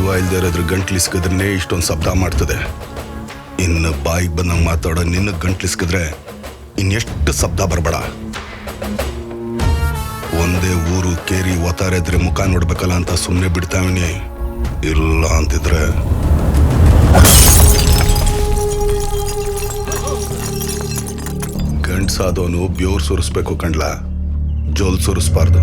ಜೀವ ಇಲ್ದೇ ಇರೋದ್ರ ಗಂಟ್ಲಿಸ್ಕಿದ್ರೆ ಇಷ್ಟೊಂದು ಶಬ್ದ ಮಾಡ್ತದೆ. ಇನ್ನು ಬಾಯಿಗೆ ಬಂದಂಗೆ ಮಾತಾಡೋ ನಿನ್ನ ಗಂಟ್ಲಿಸ್ಕಿದ್ರೆ ಇನ್ನೆಷ್ಟು ಶಬ್ದ ಬರಬೇಡ. ಒಂದೇ ಊರು ಕೇರಿ ಒತ್ತಾರೆದ್ರೆ ಮುಖ ನೋಡ್ಬೇಕಲ್ಲ ಅಂತ ಸುಮ್ಮನೆ ಬಿಡ್ತಾವಿನಿ. ಇಲ್ಲ ಅಂತಿದ್ರೆ ಗಂಡ್ಸಾದವನು ಬ್ಯೂರ್ ಸುರಿಸ್ಬೇಕು ಕಣ್ಲ, ಜೋಲ್ ಸುರಿಸ್ಬಾರ್ದು.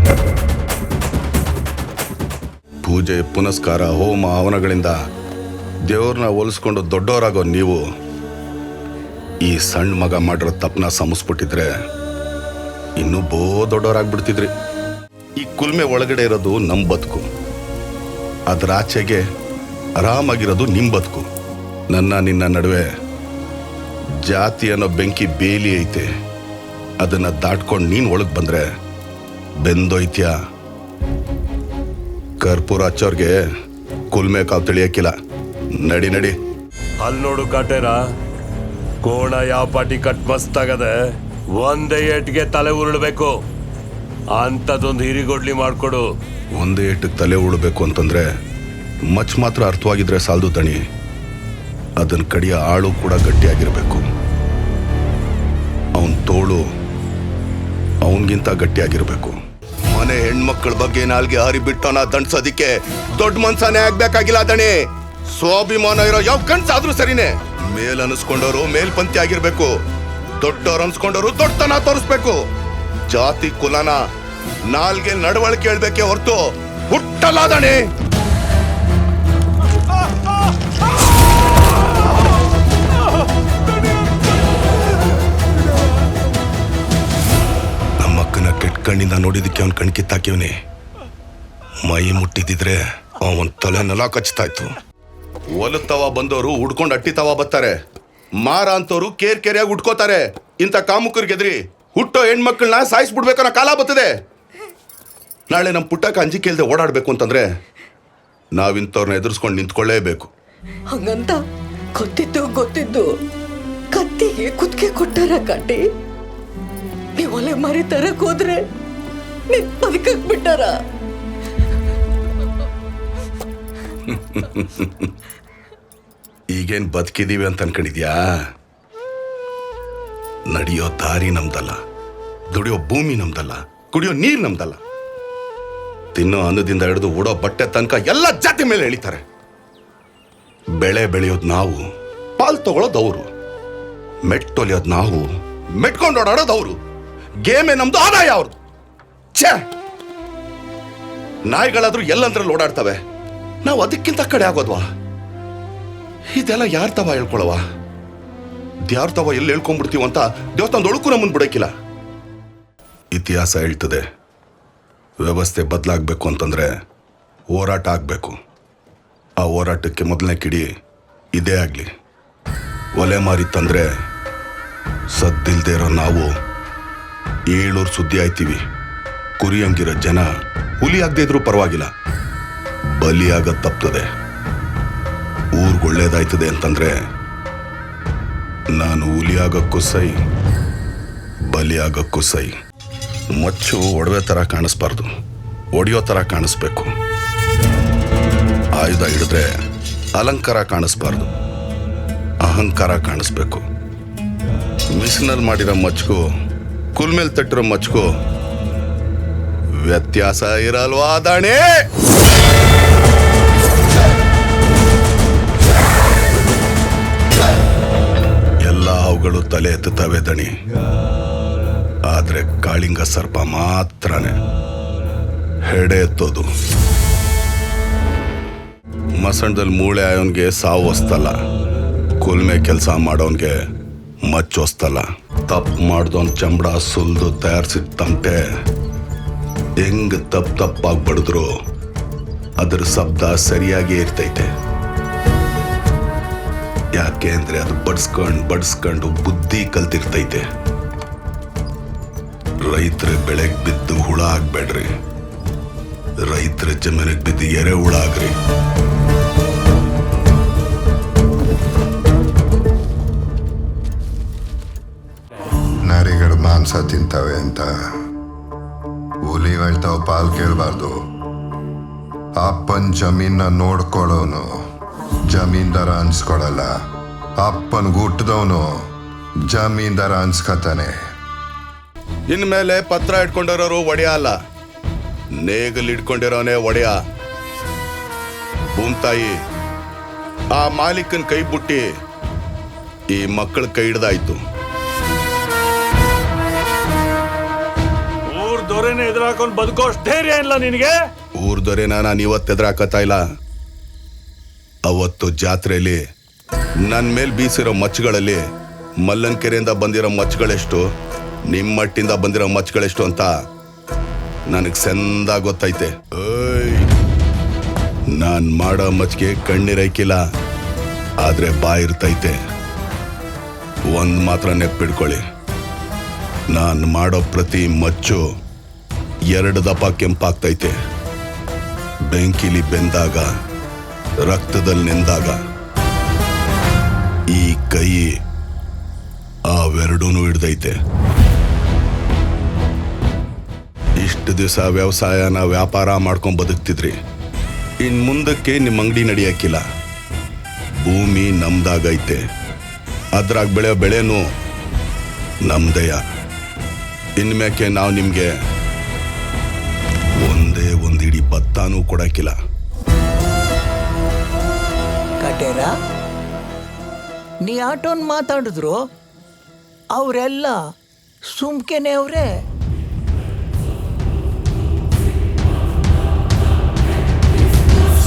ಪೂಜೆ ಪುನಸ್ಕಾರ ಹೋಮ ಹವನಗಳಿಂದ ದೇವ್ರನ್ನ ಹೋಲಿಸ್ಕೊಂಡು ದೊಡ್ಡವರಾಗೋ ನೀವು ಈ ಸಣ್ಣ ಮಗ ಮಾಡಿರೋ ತಪ್ಪನ ಸಮಸ್ಬಿಟ್ಟಿದ್ರೆ ಇನ್ನೂ ದೊಡ್ಡವರಾಗ್ಬಿಡ್ತಿದ್ರಿ. ಈ ಕುಲ್ಮೆ ಒಳಗಡೆ ಇರೋದು ನಮ್ಮ ಬದುಕು, ಅದರ ಆಚೆಗೆ ಆರಾಮಾಗಿರೋದು ನಿಮ್ಮ ಬದುಕು. ನನ್ನ ನಿನ್ನ ನಡುವೆ ಜಾತಿ ಅನ್ನೋ ಬೆಂಕಿ ಬೇಲಿ ಐತೆ. ಅದನ್ನ ದಾಟ್ಕೊಂಡು ನೀನು ಒಳಗೆ ಬಂದ್ರೆ ಬೆಂದೋಯ್ತ್ಯಾ. ಕರ್ಪೂರ ಹಚ್ಚೋರ್ಗೆ ಕುಲ್ಮೆ ಕಾವು ತಿಳಿಯಕ್ಕಿಲ್ಲ. ನಡಿ ನಡಿ. ಅಲ್ಲಿ ನೋಡು ಕಾಟೇರ, ಕೋಣ ಯಾವ ಪಾಟಿ ಕಟ್ ಮಸ್ತಾಗದೆ. ಒಂದೇ ಏಟ್ಗೆ ತಲೆ ಉರುಳ್ಬೇಕು ಅಂತದೊಂದು ಹಿರಿಗೊಡ್ಲಿ ಮಾಡ್ಕೊಡು. ಒಂದೇ ಏಟಿಗೆ ತಲೆ ಉಳ್ಬೇಕು ಅಂತಂದ್ರೆ ಮಚ್ ಮಾತ್ರ ಅರ್ಥವಾಗಿದ್ರೆ ಸಾಲದು ದಣಿ. ಅದನ್ನ ಕಡಿಯ ಆಳು ಕೂಡ ಗಟ್ಟಿಯಾಗಿರ್ಬೇಕು. ಅವನ್ ತೋಳು ಅವನ್ಗಿಂತ ಗಟ್ಟಿಯಾಗಿರ್ಬೇಕು. ಮನೆ ಹೆಣ್ಮಕ್ಳ ಬಗ್ಗೆ ನಾಲ್ಗೆ ಹಾರಿ ಬಿಟ್ಟವನ ದಂಡ್ಸೋದಿಕ್ಕೆ ದೊಡ್ಡ ಮನ್ಸನೇ ಆಗ್ಬೇಕಾಗಿಲ್ಲ ದಣಿ. ಸ್ವಾಭಿಮಾನ ಇರೋ ಯಾವ ಗಂಡ್ಸಾದ್ರೂ ಸರಿನೇ. ಮೇಲ್ ಅನಿಸ್ಕೊಂಡವ್ರು ಮೇಲ್ಪಂಥಿ ಆಗಿರ್ಬೇಕು. ದೊಡ್ಡವ್ರು ಅನ್ಸ್ಕೊಂಡವ್ರು ದೊಡ್ಡತನ ತೋರಿಸ್ಬೇಕು. ಜಾತಿ ಕುಲನ ನಾಲ್ಗೆ ನಡವಳಿಕೆ ಹೇಳ್ಬೇಕೆ ಹೊರತು ಹುಟ್ಟಲ್ಲ ದಣಿ. ನಮ್ಮಕ್ಕನ ಕೆಟ್ಟ ಕಣ್ಣಿಂದ ನೋಡಿದಕ್ಕೆ ಅವನ್ ಕಣ್ ಕಿತ್ತಾಕಿವ್ನಿ. ಮೈ ಮುಟ್ಟಿದ್ರೆ ಅವನ್ ತಲೆ ನೆಲ ಕಚ್ತಾ ಇತ್ತು. ಒಲತ್ತವ ಬಂದವರು ಹುಡ್ಕೊಂಡು ಅಟ್ಟಿತವ ಬರ್ತಾರೆ. ಮಾರ ಅಂತವ್ರು ಕೇರಿಯಾಗಿ ಉಟ್ಕೋತಾರೆ. ಇಂಥ ಕಾಮುಕರಿಗೆದ್ರಿ ಹುಟ್ಟೋ ಹೆಣ್ಮಕ್ಳನ್ನ ಸಾಯಿಸ್ಬಿಡ್ಬೇಕನ್ನೋ ಕಾಲ ಬರ್ತದೆ. ನಾಳೆ ನಮ್ಮ ಪುಟ್ಟಕ್ಕೆ ಅಂಜಿಕೆ ಇಲ್ದೆ ಓಡಾಡ್ಬೇಕು ಅಂತಂದ್ರೆ ನಾವಿಂಥವ್ರನ್ನ ಎದುರಿಸ್ಕೊಂಡು ನಿಂತ್ಕೊಳ್ಳೇಬೇಕು. ಹಂಗಂತ ಗೊತ್ತಿದ್ದು ಕತ್ತಿಗೆ ಕುತ್ತಿಗೆ ಕೊಟ್ಟಾರ ಕಾಟಿ. ನೀವು ಒಲೆ ಮಾರಿ ತರಕ್ ಹೋದ್ರೆ ನಿನ್ ಬದುಕಕ್ ಬಿಟ್ಟಾರ. ಈಗೇನ್ ಬದುಕಿದೀವಿ ಅಂತ ಅನ್ಕೊಂಡಿದ್ಯಾ? ನಡೆಯೋ ದಾರಿ ನಮ್ದಲ್ಲ, ದುಡಿಯೋ ಭೂಮಿ ನಮ್ದಲ್ಲ, ಕುಡಿಯೋ ನೀರ್ ನಮ್ದಲ್ಲ. ತಿನ್ನೋ ಅನ್ನದಿಂದ ಹಿಡಿದು ಉಡೋ ಬಟ್ಟೆ ತನಕ ಎಲ್ಲ ಜಾತಿ ಮೇಲೆ ಎಳಿತಾರೆ. ಬೆಳೆ ಬೆಳೆಯೋದು ನಾವು, ಪಾಲ್ ತಗೊಳ್ಳೋದು ಅವರು, ಮೆಟ್ಟೊಲಿಯೋದು ನಾವು, ಮೆಟ್ಕೊಂಡು ಓಡಾಡೋದು ಅವರು. ಗೇಮೇ ನಮ್ದು, ಆದಾಯ ಅವ್ರದ್ದು. ಛೇ, ನಾಯಿಗಳಾದ್ರೂ ಎಲ್ಲಂದ್ರಲ್ಲಿ ಓಡಾಡ್ತವೆ, ನಾವು ಅದಕ್ಕಿಂತ ಕಡೆ ಆಗೋದ್ವಾ? ಇದೆಲ್ಲ ಯಾರ ತವ ಹೇಳ್ಕೊಳವ? ಯಾರ ತವ ಎಲ್ಲಿ ಹೇಳ್ಕೊಂಡ್ಬಿಡ್ತೀವ ಅಂತ ದೇವಸ್ಥಾನದೊಳಕ್ಕೂ ನಮ್ಮನ್ನು ಬಿಡೋಕ್ಕಿಲ್ಲ. ಇತಿಹಾಸ ಹೇಳ್ತದೆ, ವ್ಯವಸ್ಥೆ ಬದಲಾಗಬೇಕು ಅಂತಂದ್ರೆ ಹೋರಾಟ ಆಗಬೇಕು. ಆ ಹೋರಾಟಕ್ಕೆ ಮೊದಲನೇ ಕಿಡಿ ಇದೇ ಆಗಲಿ. ಒಲೆ ಮಾರಿತ್ತಂದ್ರೆ ಸದ್ದಿಲ್ದೇ ಇರೋ ನಾವು ಏಳೂರು ಸುದ್ದಿ ಆಯ್ತೀವಿ. ಕುರಿಯಂಗಿರೋ ಜನ ಹುಲಿ ಆಗದೆ ಇದ್ರೂ ಪರವಾಗಿಲ್ಲ, ಬಲಿಯಾಗದ್ ತಪ್ತದೆ. ಊರ್ಗೊಳ್ಳೇದಾಯ್ತದೆ ಅಂತಂದ್ರೆ ನಾನು ಹುಲಿಯಾಗಕ್ಕೂ ಸೈ, ಬಲಿಯಾಗಕ್ಕೂ ಸೈ. ಮಚ್ಚು ಒಡವೆ ಥರ ಕಾಣಿಸ್ಬಾರ್ದು, ಒಡೆಯೋ ಥರ ಕಾಣಿಸ್ಬೇಕು. ಆಯುಧ ಹಿಡಿದ್ರೆ ಅಲಂಕಾರ ಕಾಣಿಸ್ಬಾರ್ದು, ಅಹಂಕಾರ ಕಾಣಿಸ್ಬೇಕು. ಮಿಷನಲ್ಲಿ ಮಾಡಿರೋ ಮಚ್ಗೂ ಕುಲ್ಮೇಲ್ ತಟ್ಟಿರೋ ಮಚ್ಗೂ ವ್ಯತ್ಯಾಸ ಇರಲ್ವಾ ದಾಣೆ? ಎಲ್ಲ ಅವುಗಳು ತಲೆ ಎತ್ತುತ್ತವೆ ದಣಿ, ಆದ್ರೆ ಕಾಳಿಂಗ ಸರ್ಪ ಮಾತ್ರನೇ ಹೆಡೆ ಎತ್ತೋದು. ಮಸಣದಲ್ಲಿ ಮೂಳೆ ಆಯೋನ್ಗೆ ಸಾವು ಹೊಸ್ತಲ್ಲ, ಕುಲ್ಮೆ ಕೆಲಸ ಮಾಡೋನ್ಗೆ ಮಚ್ಚು ಹೊಸ್ತಲ್ಲ. ತಪ್ಪು ಮಾಡ್ದೋನ್ ಚಂಬಡ ಸುಲ್ದು ತಯಾರಿಸಿದ ತಮಟೆ ಹೆಂಗ್ ತಪ್ಪಾಗಿ ಬಡಿದ್ರು ಅದ್ರ ಶಬ್ದ ಸರಿಯಾಗಿ ಇರ್ತೈತೆ. ಯಾಕೆ ಅಂದ್ರೆ ಅದು ಬಡ್ಸ್ಕೊಂಡು ಬುದ್ಧಿ ಕಲ್ತಿರ್ತೈತೆ. ರೈತರ ಬೆಳೆಗೆ ಬಿದ್ದು ಹುಳ ಆಗ್ಬೇಡ್ರಿ, ರೈತರ ಜಮೀನಿಗೆ ಬಿದ್ದು ಎರೆ ಹುಳ ಆಗ್ರಿ. ನರಿಗಳು ಮಾಂಸ ತಿಂತವೆ ಅಂತ ಹುಲಿ ಹೇಳ್ತಾವ ಪಾಲ್ ಕೇಳಬಾರ್ದು. ಅಪ್ಪನ ಜಮೀನ ನೋಡ್ಕೊಳ್ಳೋನು ಜಮೀನ್ದಾರ ಅನ್ಸ್ಕೊಳಲ್ಲ. ಅಪ್ಪನ್ ಹುಟ್ಟಿದವನು ಜಮೀನ್ದಾರ ಅನ್ಸ್ಕತಾನೆ. ಇನ್ಮೇಲೆ ಪತ್ರ ಇಟ್ಕೊಂಡಿರೋರು ಒಡೆಯ ಅಲ್ಲ, ನೇಗಲ್ ಇಟ್ಕೊಂಡಿರೋನೇ ಒಡೆಯ. ಭೂಮ್ತಾಯಿ ಆ ಮಾಲೀಕನ್ ಕೈ ಬುಟ್ಟಿ ಈ ಮಕ್ಕಳ ಕೈ ಹಿಡ್ದಾಯ್ತು. ಊರ್ ದೊರೆನೆ ಎದುರಾಕೊಂಡು ಬದುಕೋಷ್ಟು ಧೈರ್ಯ ಇಲ್ಲ ನಿನಗೆ? ಊರ್ ದೊರೆನ ನಾನು ಇವತ್ತು ಎದುರಾಕತ್ತಾ ಇಲ್ಲ. ಅವತ್ತು ಜಾತ್ರೆಯಲ್ಲಿ ನನ್ನ ಮೇಲೆ ಬೀಸಿರೋ ಮಚ್ಚಗಳಲ್ಲಿ ಮಲ್ಲಂಕೆರೆಯಿಂದ ಬಂದಿರೋ ಮಚ್ಚಗಳೆಷ್ಟು, ನಿಮ್ಮಟ್ಟಿಂದ ಬಂದಿರೋ ಮಚ್ಚಗಳೆಷ್ಟು ಅಂತ ನನಗೆ ಸಂದ ಗೊತ್ತೈತೆ. ನಾನು ಮಾಡೋ ಮಚ್ಚಿಗೆ ಕಣ್ಣಿರೈಕಿಲ್ಲ, ಆದ್ರೆ ಬಾಯಿರ್ತೈತೆ. ಒಂದ್ ಮಾತ್ರ ನೆಪ್ಪಿಡ್ಕೊಳ್ಳಿ, ನಾನು ಮಾಡೋ ಪ್ರತಿ ಮಚ್ಚು 2 ದಪ ಕೆಂಪಾಗ್ತೈತೆ. ಬೆಂಕಿಲಿ ಬೆಂದಾಗ, ರಕ್ತದಲ್ಲಿ ನೆಂದಾಗ ಈ ಕೈ ಅವೆರಡೂನು ಹಿಡ್ದೈತೆ. ಇಷ್ಟು ದಿವಸ ವ್ಯವಸಾಯನ ವ್ಯಾಪಾರ ಮಾಡ್ಕೊಂಡ್ ಬದುಕ್ತಿದ್ರಿ, ಇನ್ ಮುಂದಕ್ಕೆ ನಿಮ್ಮ ಅಂಗಡಿ ನಡೆಯಕ್ಕಿಲ್ಲ. ಭೂಮಿ ನಮ್ದಾಗೈತೆ, ಅದ್ರಾಗ ಬೆಳೆಯೋ ಬೆಳೆನೂ ನಮ್ದೆಯ. ಇನ್ಮೇಕೆ ನಾವು ನಿಮ್ಗೆ ಒಂದೇ ಒಂದಿಡಿ ಭತ್ತಾನೂ ಕೊಡಕ್ಕಿಲ್ಲ. ಕಟೇರ, ನೀ ಆಟೋನ್ ಮಾತಾಡಿದ್ರು ಅವರೆಲ್ಲ ಸುಮ್ಕೆನೆ ಅವ್ರೆ.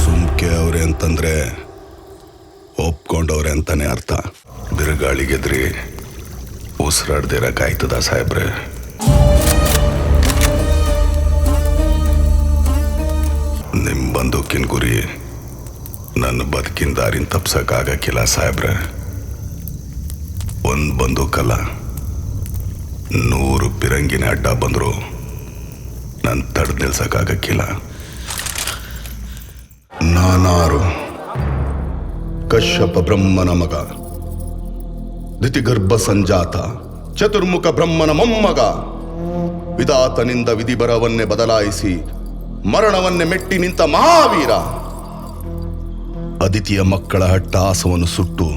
ಸುಮ್ಕೆ ಅವ್ರೆ ಅಂತಂದ್ರೆ ಒಪ್ಕೊಂಡವ್ರೆ ಅಂತಾನೆ ಅರ್ಥ. ಬಿರುಗಾಳಿಗೆದ್ರಿ ಉಸಿರಾಡ್ದಿರಕ್ಕಾಯ್ತದ ಸಾಹೇಬ್ರೆ? ನಿಮ್ ಬಂದೂಕಿನ ಗುರಿ ನನ್ನ ಬದುಕಿನ ದಾರಿನ ತಪ್ಸಕ್ಕಾಗಕ್ಕಿಲ್ಲ ಸಾಹೇಬ್ರೆ. ಒಂದ್ ಬಂದೂಕಲ್ಲ, 100 ಪಿರಂಗಿನ ಅಡ್ಡ ಬಂದ್ರು ನಾನು ತಡೆದು ನಿಲ್ಸಕ್ಕಾಗಕ್ಕಿಲ್ಲ. ನಾನಾರು ಕಶ್ಯಪ ಬ್ರಹ್ಮನ ಮಗ, ದಿತಿಗರ್ಭ ಸಂಜಾತ, ಚತುರ್ಮುಖ ಬ್ರಹ್ಮನ ಮೊಮ್ಮಗ. ವಿಧಾತನಿಂದ ವಿಧಿಬರವನ್ನೇ ಬದಲಾಯಿಸಿ ಮರಣವನ್ನೇ ಮೆಟ್ಟಿ ನಿಂತ ಮಹಾವೀರ. ಅದಿತಿಯ ಮಕ್ಕಳ ಅಟ್ಟಹಾಸವನ್ನು ಸುಟ್ಟು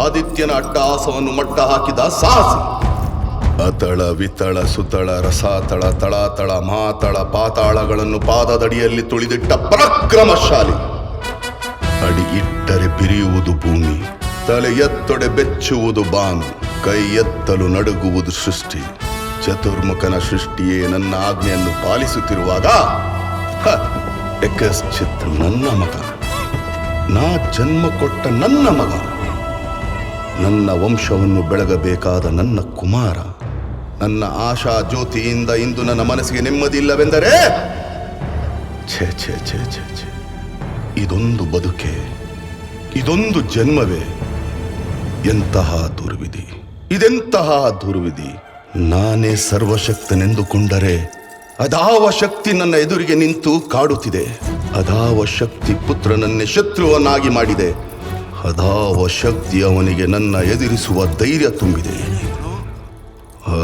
ಆದಿತ್ಯನ ಅಟ್ಟಹಾಸವನ್ನು ಮಟ್ಟ ಹಾಕಿದ ಸಾಹಸಿ. ಅತಳ ವಿತಳ ಸುತಳ ರಸಾತಳ ತಳಾತಳ ಮಾತಳ ಪಾತಾಳಗಳನ್ನು ಪಾದದಡಿಯಲ್ಲಿ ತುಳಿದಿಟ್ಟ ಪರಾಕ್ರಮಶಾಲಿ. ಅಡಿ ಇಟ್ಟರೆ ಬಿರಿಯುವುದು ಭೂಮಿ, ತಲೆ ಎತ್ತೊಡೆ ಬೆಚ್ಚುವುದು ಬಾನು, ಕೈ ಎತ್ತಲು ನಡುಗುವುದು ಸೃಷ್ಟಿ. ಚತುರ್ಮುಖನ ಸೃಷ್ಟಿಯೇ ನನ್ನ ಆಜ್ಞೆಯನ್ನು ಪಾಲಿಸುತ್ತಿರುವಾಗ ಯಕಶ್ಚಿತ್ ನನ್ನ ಮಗ, ನಾ ಜನ್ಮ ಕೊಟ್ಟ ನನ್ನ ಮಗ, ನನ್ನ ವಂಶವನ್ನು ಬೆಳಗಬೇಕಾದ ನನ್ನ ಕುಮಾರ, ನನ್ನ ಆಶಾ ಜ್ಯೋತಿಯಿಂದ ಇಂದು ನನ್ನ ಮನಸ್ಸಿಗೆ ನೆಮ್ಮದಿ ಇಲ್ಲವೆಂದರೆ ಛೇ ಛೇ ಛೇ ಛೇ ಛೇ, ಇದೊಂದು ಬದುಕೆ, ಇದೊಂದು ಜನ್ಮವೇ ಎಂತಹ ದುರ್ವಿಧಿ, ಇದೆಂತಹ ದುರ್ವಿಧಿ. ನಾನೇ ಸರ್ವಶಕ್ತನೆಂದುಕೊಂಡರೆ ಅದಾವ ಶಕ್ತಿ ನನ್ನ ಎದುರಿಗೆ ನಿಂತು ಕಾಡುತ್ತಿದೆ. ಅದಾವ ಶಕ್ತಿ ಪುತ್ರನನ್ನೇ ಶತ್ರುವನ್ನಾಗಿ ಮಾಡಿದೆ. ಅದಾವ ಶಕ್ತಿ ಅವನಿಗೆ ನನ್ನ ಎದುರಿಸುವ ಧೈರ್ಯ ತುಂಬಿದೆ.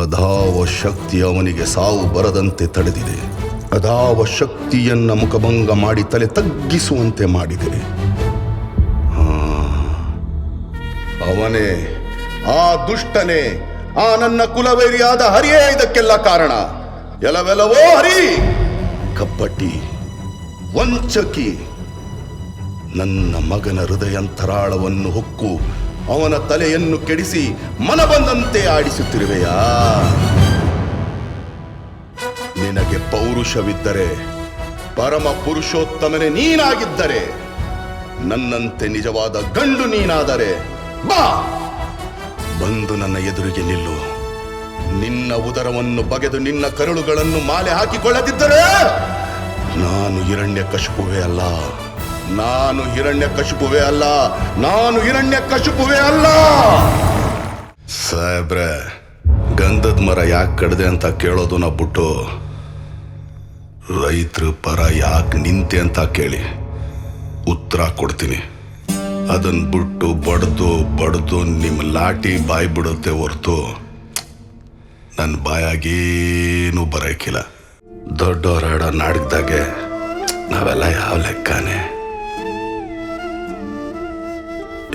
ಅದಾವ ಶಕ್ತಿ ಅವನಿಗೆ ಸಾವು ಬರದಂತೆ ತಡೆದಿದೆ. ಅದಾವ ಶಕ್ತಿಯನ್ನ ಮುಖಭಂಗ ಮಾಡಿ ತಲೆ ತಗ್ಗಿಸುವಂತೆ ಮಾಡಿದೆ. ಅವನೇ, ಆ ದುಷ್ಟನೇ, ಆ ನನ್ನ ಕುಲವೇರಿಯಾದ ಹರಿಯೇ ಇದಕ್ಕೆಲ್ಲ ಕಾರಣ. ಎಲವೆಲವೋ ಹರಿ, ಕಪ್ಪಟ್ಟಿ, ವಂಚಕಿ, ನನ್ನ ಮಗನ ಹೃದಯಂತರಾಳವನ್ನು ಹೊಕ್ಕು ಅವನ ತಲೆಯನ್ನು ಕೆಡಿಸಿ ಮನಬಂದಂತೆ ಆಡಿಸುತ್ತಿರುವೆಯಾ? ನಿನಗೆ ಪೌರುಷವಿದ್ದರೆ, ಪರಮ ಪುರುಷೋತ್ತಮನೇ ನೀನಾಗಿದ್ದರೆ, ನನ್ನಂತೆ ನಿಜವಾದ ಗಂಡು ನೀನಾದರೆ ಬಾ, ಬಂದು ನನ್ನ ಎದುರಿಗೆ ನಿಲ್ಲು. ನಿನ್ನ ಉದರವನ್ನು ಬಗೆದು ನಿನ್ನ ಕರುಳುಗಳನ್ನು ಮಾಲೆ ಹಾಕಿಕೊಳ್ಳದಿದ್ದರೆ ನಾನು ಹಿರಣ್ಯಕಶಿಪುವೇ ಅಲ್ಲ, ನಾನು ಹಿರಣ್ಯಕಶಿಪುವೇ ಅಲ್ಲ, ನಾನು ಹಿರಣ್ಯಕಶಿಪುವೇ ಅಲ್ಲ. ಸಾಹೇಬ್ರೆ, ಗಂಧದ ಮರ ಯಾಕೆ ಕಡ್ದೆ ಅಂತ ಕೇಳೋದನ್ನ ಬಿಟ್ಟು ರೈತರ ಪರ ಯಾಕೆ ನಿಂತೆ ಅಂತ ಕೇಳಿ ಉತ್ತರ ಕೊಡ್ತೀನಿ. ಅದನ್ನ ಬಿಟ್ಟು ಬಡ್ದು ನಿಮ್ಮ ಲಾಠಿ ಬಾಯಿ ಬಿಡುತ್ತೆ ಹೊರ್ತು ನನ್ನ ಬಾಯಾಗೇನು ಬರೋಕ್ಕಿಲ್ಲ. ದೊಡ್ಡವರಾಡ ನಾಟಕದಾಗೆ ನಾವೆಲ್ಲ ಯಾವ ಲೆಕ್ಕನೇ?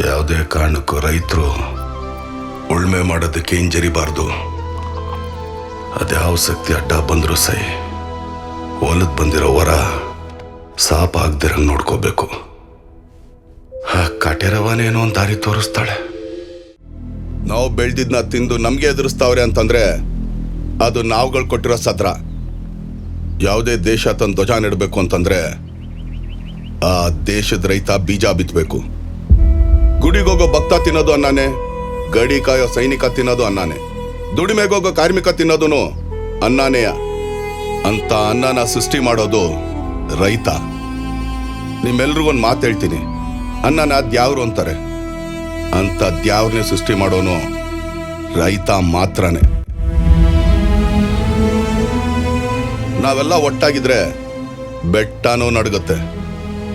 ಯಾವುದೇ ಕಾರಣಕ್ಕೂ ರೈತರು ಉಳ್ಮೆ ಮಾಡೋದಕ್ಕೆ ಹಿಂಜರಿಬಾರ್ದು. ಅದ್ಯಾವ ಶಕ್ತಿ ಅಡ್ಡ ಬಂದರೂ ಸೈ ಹೊಲದ್ ಬಂದಿರೋ ವರ ಸಾಪ ಆಗ್ದಿರಂಗೆ ನೋಡ್ಕೋಬೇಕು. ಆ ಕಾಟೇರವನೇನೋ ಒಂದು ದಾರಿ ತೋರಿಸ್ತಾಳೆ. ನಾವು ಬೆಳೆದಿದ್ನ ತಿಂದು ನಮಗೆ ಎದುರಿಸ್ತಾವ್ರೆ ಅಂತಂದ್ರೆ ಅದು ನಾವುಗಳು ಕೊಟ್ಟಿರೋ ಸದ್ರ. ಯಾವುದೇ ದೇಶ ತನ್ನ ಧ್ವಜ ನೆಡಬೇಕು ಅಂತಂದ್ರೆ ಆ ದೇಶದ ರೈತ ಬೀಜ ಬಿತ್ತಬೇಕು. ಗುಡಿಗೋಗೋ ಭಕ್ತ ತಿನ್ನೋದು ಅನ್ನನೇ, ಗಡಿ ಕಾಯೋ ಸೈನಿಕ ತಿನ್ನೋದು ಅನ್ನನೇ, ದುಡಿಮೆಗೋಗೋ ಕಾರ್ಮಿಕ ತಿನ್ನೋದು ಅನ್ನನೇಯ. ಅಂತ ಅನ್ನನ ಸೃಷ್ಟಿ ಮಾಡೋದು ರೈತ. ನಿಮ್ಮೆಲ್ರಿಗೊಂದು ಮಾತು ಹೇಳ್ತೀನಿ, ಅನ್ನನ ದ್ಯಾವ್ರು ಅಂತಾರೆ. ಅಂತ ದ್ಯಾವ್ರನ್ನೇ ಸೃಷ್ಟಿ ಮಾಡೋನು ರೈತ ಮಾತ್ರನೇ. ನಾವೆಲ್ಲ ಒಟ್ಟಾಗಿದ್ರೆ ಬೆಟ್ಟನೂ ನಡುಗುತ್ತೆ,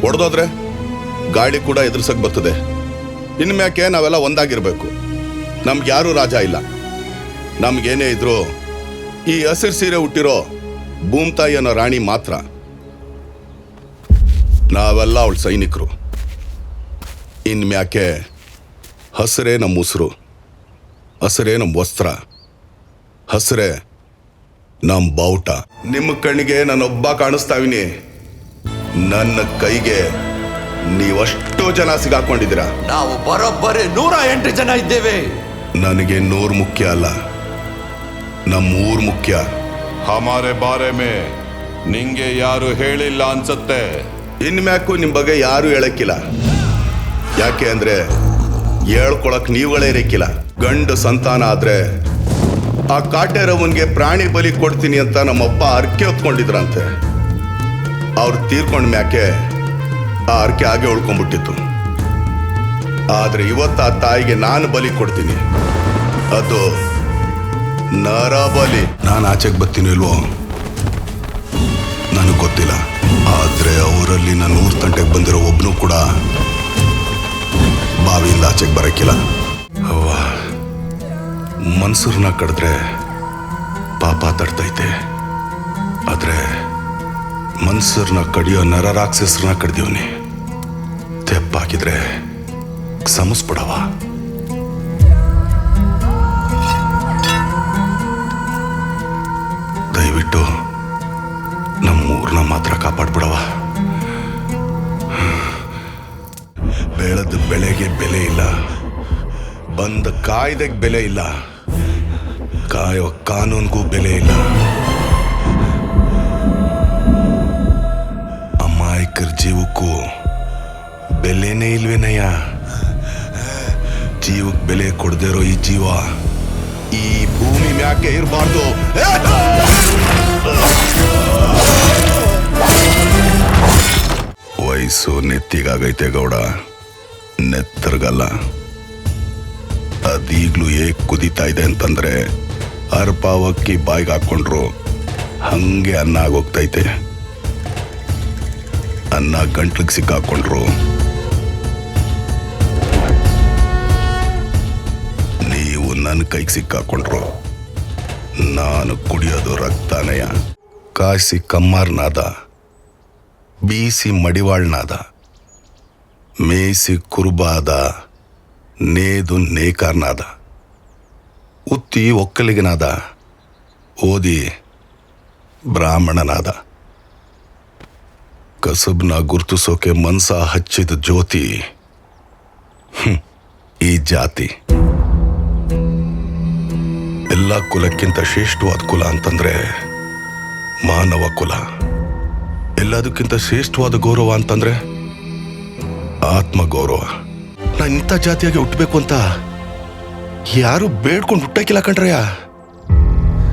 ಹೊಡೆದೋದ್ರೆ ಗಾಳಿ ಕೂಡ ಎದುರಿಸಕ್ ಬರ್ತದೆ. ಇನ್ಮ್ಯಾಕೆ ನಾವೆಲ್ಲ ಒಂದಾಗಿರ್ಬೇಕು. ನಮ್ಗೆ ಯಾರೂ ರಾಜ ಇಲ್ಲ. ನಮ್ಗೇನೇ ಇದ್ರು ಈ ಹಸಿರು ಸೀರೆ ಹುಟ್ಟಿರೋ ಭೂಮ್ತಾಯಿ ಅನ್ನೋ ರಾಣಿ ಮಾತ್ರ. ನಾವೆಲ್ಲ ಅವಳ ಸೈನಿಕರು. ಇನ್ಮ್ಯಾಕೆ ಹಸಿರೇ ನಮ್ಮ ಉಸಿರು, ಹಸಿರೇ ನಮ್ಮ ವಸ್ತ್ರ, ಹಸಿರೇ ನಮ್ಮ ಬಾವುಟ. ನಿಮ್ಮ ಕಣ್ಣಿಗೆ ನಾನೊಬ್ಬ ಕಾಣಿಸ್ತಾವಿನಿ, ನನ್ನ ಕೈಗೆ ನೀವಷ್ಟು ಜನ ಸಿಗಾಕೊಂಡಿದ್ದೀರಾ. ನಾವು ಬರೋಬ್ಬರಿ 108 ಜನ ಇದ್ದೇವೆ. ನನಗೆ 100 ಮುಖ್ಯ ಅಲ್ಲ, ನಮ್ಮ ಊರು ಮುಖ್ಯ. ಹಮಾರೆ ಬಾರೆ ಮೇ ನಿಂಗೆ ಯಾರು ಹೇಳಿಲ್ಲ ಅನ್ಸತ್ತೆ. ಇನ್ಮ್ಯಾಕು ನಿಮ್ಮ ಬಗ್ಗೆ ಯಾರು ಹೇಳಕ್ಕಿಲ್ಲ. ಯಾಕೆ ಅಂದ್ರೆ ಹೇಳ್ಕೊಳಕ್ ನೀವುಗಳೇ ಇರಕ್ಕಿಲ್ಲ. ಗಂಡು ಸಂತಾನ ಆದ್ರೆ ಆ ಕಾಟೇರವನ್ಗೆ ಪ್ರಾಣಿ ಬಲಿ ಕೊಡ್ತೀನಿ ಅಂತ ನಮ್ಮಪ್ಪ ಅರ್ಕೆ ಹೊತ್ಕೊಂಡಿದ್ರಂತೆ. ಅವ್ರು ತೀರ್ಕೊಂಡ ಮ್ಯಾಕೆ ಆ ಅರ್ಕೆ ಹಾಗೆ ಉಳ್ಕೊಂಡ್ಬಿಟ್ಟಿತ್ತು. ಆದ್ರೆ ಇವತ್ತು ಆ ತಾಯಿಗೆ ನಾನು ಬಲಿ ಕೊಡ್ತೀನಿ, ಅದು ನರ ಬಲಿ. ನಾನು ಆಚೆಗೆ ಬರ್ತೀನಿ ಇಲ್ವೋ ನನಗೆ ಗೊತ್ತಿಲ್ಲ. ಆದ್ರೆ ಅವರಲ್ಲಿ ನಾನು 100 ತಂಟೆಗೆ ಬಂದಿರೋ ಒಬ್ನು ಕೂಡ ಬಾವಿಯಿಂದ ಆಚೆಗೆ ಬರಕ್ಕಿಲ್ಲ. ಅವ್ವ, ಮನ್ಸೂರ್ನ ಕಡಿದ್ರೆ ಪಾಪ ತಡ್ತೈತೆ. ಆದ್ರೆ ಮನ್ಸೂರ್ನ ಕಡಿಯೋ ನರ ರಾಕ್ಷಸರನ್ನ ಕಡ್ದೀವ್ನಿ. ತೆಪ್ಪಾಕಿದ್ರೆ ಸಮಸ್ಬಿಡವ. ದಯವಿಟ್ಟು ನಮ್ಮೂರ್ನ ಮಾತ್ರ ಕಾಪಾಡ್ಬಿಡವ. ಬೆಳೆದ ಬೆಳೆಗೆ ಬೆಲೆ ಇಲ್ಲ, ಬಂದ ಕಾಯ್ದೆಗೆ ಬೆಲೆ ಇಲ್ಲ, ಕಾಯೋ ಕಾನೂನ್ಗೂ ಬೆಲೆ ಇಲ್ಲ. ಅಮಾಯಕರ ಜೀವಕ್ಕೂ ಬೆಲೆನೇ ಇಲ್ವೇನಯ್ಯ. ಜೀವಕ್ಕೆ ಬೆಲೆ ಕೊಡದೇ ಇರೋ ಈ ಜೀವ ಈ ಭೂಮಿ ಮ್ಯಾಕೆ ಇರಬಾರ್ದು. ವಯಸ್ಸು ನೆತ್ತಿಗಾಗೈತೆ ಗೌಡ, ನೆತ್ತರ್ಗಲ್ಲ. ಅದೀಗ್ಲೂ ಹೇಗ್ ಕುದೀತಾ ಇದೆ ಅಂತಂದ್ರೆ ಅರ್ಪಾವಕ್ಕಿ ಬಾಯಿಗೆ ಹಾಕೊಂಡ್ರು ಹಂಗೆ ಅನ್ನ ಆಗೋಗ್ತೈತೆ. ಅನ್ನ ಗಂಟ್ಲಿಗೆ ಸಿಕ್ಕಾಕೊಂಡ್ರು ನೀವು ನನ್ನ ಕೈಗೆ ಸಿಕ್ಕಾಕೊಂಡ್ರು ನಾನು ಕುಡಿಯೋದು ರಕ್ತಾನಯ. ಕಾಯಿಸಿ ಕಮ್ಮಾರ್ನಾದ, ಬೀಸಿ ಮಡಿವಾಳ್ನಾದ, ಮೇಯಿಸಿ ಕುರುಬಾದ, ನೇದು ನೇಕಾರ್ನಾದ, ಉತ್ತಿ ಒಕ್ಕಲಿಗನಾದ, ಓದಿ ಬ್ರಾಹ್ಮಣನಾದ. ಕಸಬ್ನ ಗುರ್ತಿಸೋಕೆ ಮನ್ಸ ಹಚ್ಚಿದ ಜ್ಯೋತಿ ಈ ಜಾತಿ. ಎಲ್ಲ ಕುಲಕ್ಕಿಂತ ಶ್ರೇಷ್ಠವಾದ ಕುಲ ಅಂತಂದ್ರೆ ಮಾನವ ಕುಲ. ಎಲ್ಲದಕ್ಕಿಂತ ಶ್ರೇಷ್ಠವಾದ ಗೌರವ ಅಂತಂದ್ರೆ ಆತ್ಮಗೌರವ. ನಾನು ಇಂಥ ಜಾತಿಯಾಗಿ ಹುಟ್ಟಬೇಕು ಅಂತ ಯಾರು ಬೇಡ್ಕೊಂಡು ಹುಟ್ಟಕ್ಕಿಲ್ಲ ಕಣ್ರಯ್ಯ.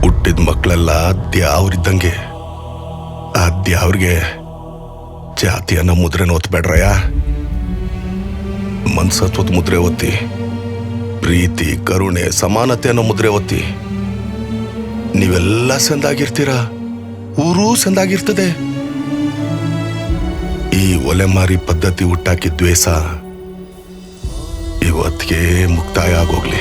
ಹುಟ್ಟಿದ ಮಕ್ಕಳೆಲ್ಲ ದ್ಯಾವ್ರಿದ್ದಂಗೆ. ಆ ದ್ಯಾವ್ರಿಗೆ ಜಾತಿ ಅನ್ನೋ ಮುದ್ರೆನ ಒತ್ಬೇಡ್ರಯ್ಯ. ಮನ್ಸತ್ವದ ಮುದ್ರೆ ಒತ್ತಿ, ಪ್ರೀತಿ ಕರುಣೆ ಸಮಾನತೆ ಅನ್ನೋ ಮುದ್ರೆ ಒತ್ತಿ. ನೀವೆಲ್ಲ ಸಂದಾಗಿರ್ತೀರ, ಊರೂ ಸಂದಾಗಿರ್ತದೆ. ಈ ಒಲೆಮಾರಿ ಪದ್ಧತಿ ಹುಟ್ಟಾಕಿ ದ್ವೇಷ ಇವತ್ತಿಗೆ ಮುಕ್ತಾಯ ಆಗೋಗ್ಲಿ.